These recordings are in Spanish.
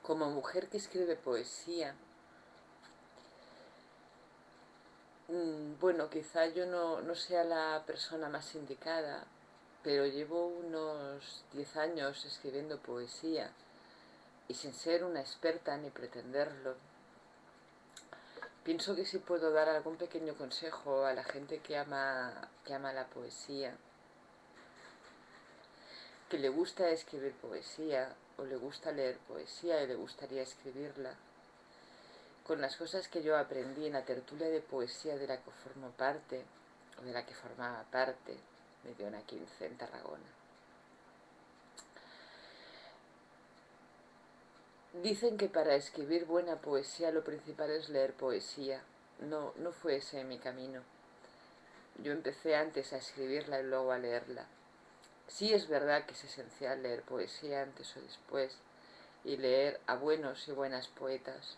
Como mujer que escribe poesía, bueno, quizá yo no sea la persona más indicada, pero llevo unos 10 años escribiendo poesía y sin ser una experta ni pretenderlo, pienso que sí puedo dar algún pequeño consejo a la gente que ama la poesía, que le gusta escribir poesía o le gusta leer poesía y le gustaría escribirla, con las cosas que yo aprendí en la tertulia de poesía de la que formo parte, o de la que formaba parte, me dio una 15 en Tarragona. Dicen que para escribir buena poesía lo principal es leer poesía. No fue ese mi camino. Yo empecé antes a escribirla y luego a leerla. Sí es verdad que es esencial leer poesía antes o después y leer a buenos y buenas poetas.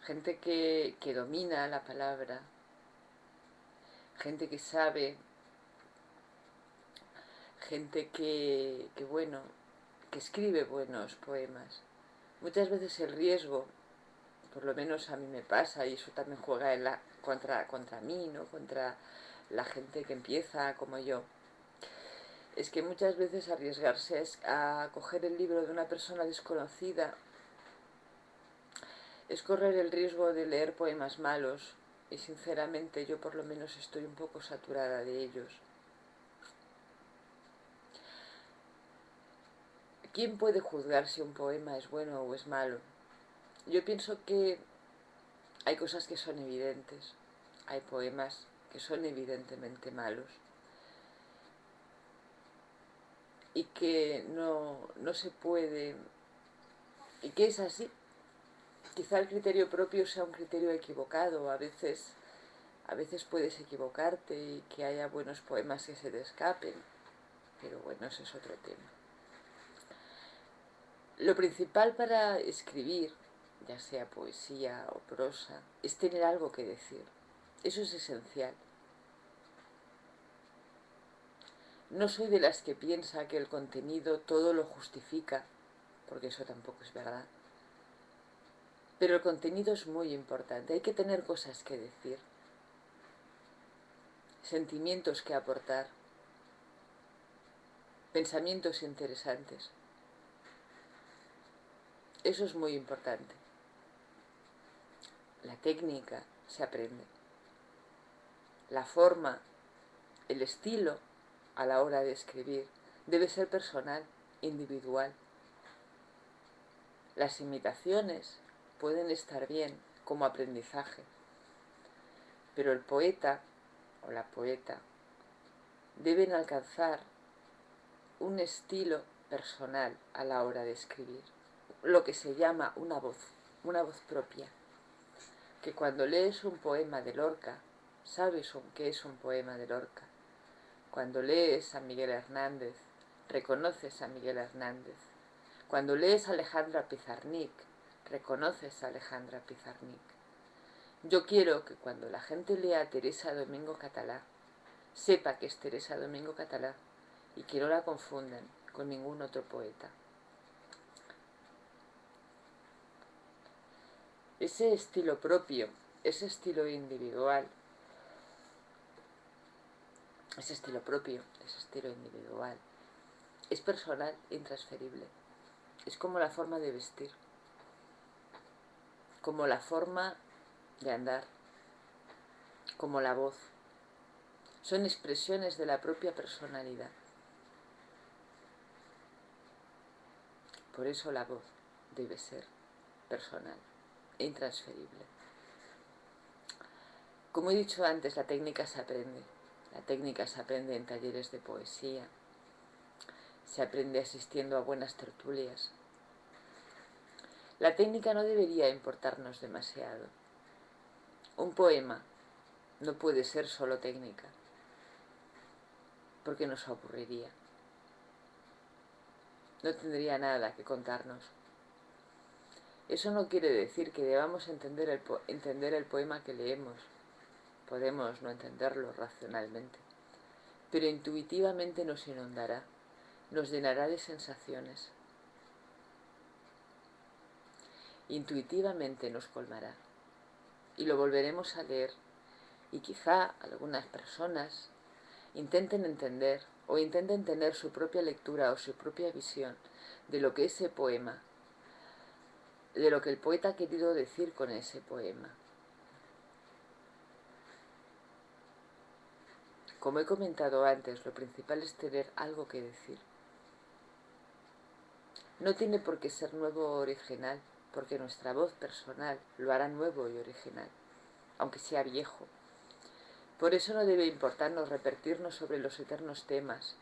Gente que domina la palabra, gente que sabe, gente bueno, que escribe buenos poemas. Muchas veces el riesgo, por lo menos a mí me pasa, y eso también juega contra mí, ¿no? Contra la gente que empieza como yo, es que muchas veces arriesgarse a coger el libro de una persona desconocida es correr el riesgo de leer poemas malos, y sinceramente yo por lo menos estoy un poco saturada de ellos. ¿Quién puede juzgar si un poema es bueno o es malo? Yo pienso que hay cosas que son evidentes, hay poemas que son evidentemente malos y que no se puede, y que es así. Quizá el criterio propio sea un criterio equivocado, a veces puedes equivocarte y que haya buenos poemas que se te escapen, pero bueno, ese es otro tema. Lo principal para escribir, ya sea poesía o prosa, es tener algo que decir. Eso es esencial. No soy de las que piensa que el contenido todo lo justifica, porque eso tampoco es verdad. Pero el contenido es muy importante, hay que tener cosas que decir, sentimientos que aportar, pensamientos interesantes. Eso es muy importante. La técnica se aprende. La forma, el estilo a la hora de escribir debe ser personal, individual. Las imitaciones pueden estar bien como aprendizaje, pero el poeta o la poeta deben alcanzar un estilo personal a la hora de escribir, lo que se llama una voz propia, que cuando lees un poema de Lorca, sabes qué es un poema de Lorca. Cuando lees a Miguel Hernández, reconoces a Miguel Hernández. Cuando lees a Alejandra Pizarnik, reconoces a Alejandra Pizarnik. Yo quiero que cuando la gente lea a Teresa Domingo Catalá, sepa que es Teresa Domingo Catalá y que no la confundan con ningún otro poeta. Ese estilo propio, ese estilo individual, ese estilo propio, ese estilo individual, es personal, intransferible. Es como la forma de vestir, como la forma de andar, como la voz. Son expresiones de la propia personalidad. Por eso la voz debe ser personal e intransferible. Como he dicho antes, la técnica se aprende. La técnica se aprende en talleres de poesía, se aprende asistiendo a buenas tertulias. La técnica no debería importarnos demasiado. Un poema no puede ser solo técnica, porque nos aburriría. No tendría nada que contarnos. Eso no quiere decir que debamos entender el poema que leemos. Podemos no entenderlo racionalmente, pero intuitivamente nos inundará, nos llenará de sensaciones. intuitivamente nos colmará. Y lo volveremos a leer y quizá algunas personas intenten entender o intenten tener su propia lectura o su propia visión de lo que ese poema, de lo que el poeta ha querido decir con ese poema. Como he comentado antes, lo principal es tener algo que decir. No tiene por qué ser nuevo o original, porque nuestra voz personal lo hará nuevo y original, aunque sea viejo. Por eso no debe importarnos repetirnos sobre los eternos temas: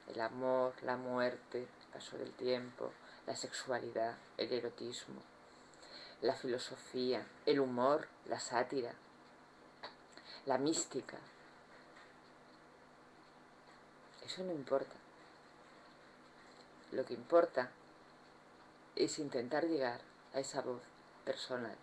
el amor, la muerte, el paso del tiempo, la sexualidad, el erotismo, la filosofía, el humor, la sátira, la mística. Eso no importa. Lo que importa es intentar llegar a esa voz personal.